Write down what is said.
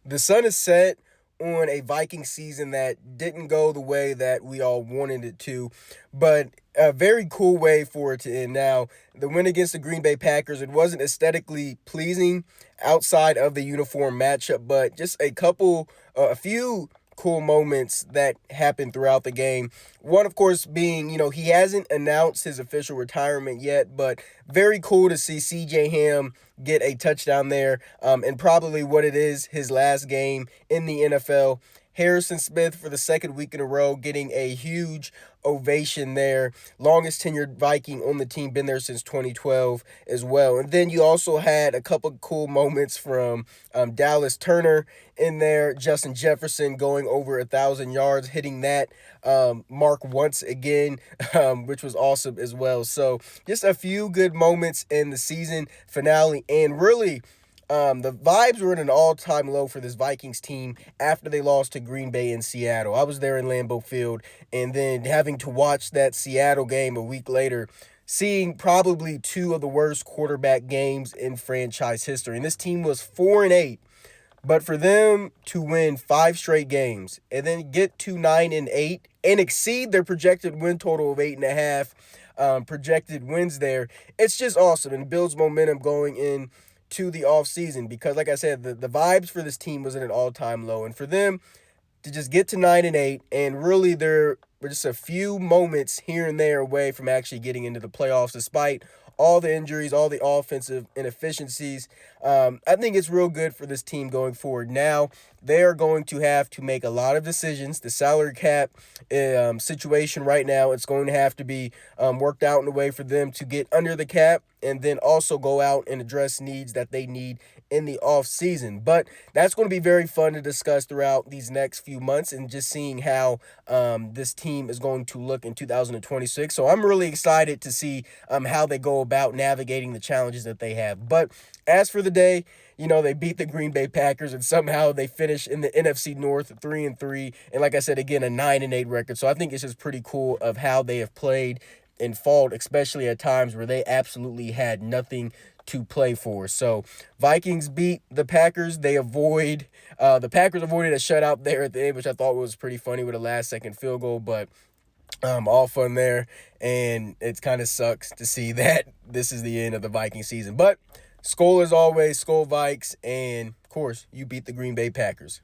The sun is set on a Viking season that didn't go the way that we all wanted it to, but a very cool way for it to end. Now, the win against the Green Bay Packers, it wasn't aesthetically pleasing outside of the uniform matchup, but just a few cool moments that happened throughout the game. One, of course, being, he hasn't announced his official retirement yet, but very cool to see CJ Ham get a touchdown there, and probably what it is his last game in the NFL. Harrison Smith for the second week in a row getting a huge ovation there. Longest tenured Viking on the team, been there since 2012 as well. And then you also had a couple cool moments from Dallas Turner in there. Justin Jefferson going over 1,000 yards, hitting that mark once again, which was awesome as well. So just a few good moments in the season finale, and really the vibes were at an all-time low for this Vikings team after they lost to Green Bay and Seattle. I was there in Lambeau Field, and then having to watch that Seattle game a week later, seeing probably two of the worst quarterback games in franchise history. And this team was 4-8, but for them to win five straight games and then get to 9-8 and exceed their projected win total of 8.5 projected wins there, it's just awesome and builds momentum going in to the offseason because, like I said, the vibes for this team was at an all-time low. And for them to just get to 9-8, and really there were just a few moments here and there away from actually getting into the playoffs, despite all the injuries, all the offensive inefficiencies. I think it's real good for this team going forward. Now they are going to have to make a lot of decisions. The salary cap situation right now, it's going to have to be worked out in a way for them to get under the cap and then also go out and address needs that they need in the off season. But that's going to be very fun to discuss throughout these next few months and just seeing how this team is going to look in 2026. So I'm really excited to see how they go about navigating the challenges that they have. But as for the day, they beat the Green Bay Packers and somehow they finish in the NFC North 3-3. And like I said, again, a 9-8 record. So I think it's just pretty cool of how they have played and fought, especially at times where they absolutely had nothing to play for. So Vikings beat the Packers. The Packers avoided a shutout there at the end, which I thought was pretty funny with a last second field goal, but all fun there. And it kind of sucks to see that this is the end of the Viking season. But Skol as always, Skol Vikes, and of course, you beat the Green Bay Packers.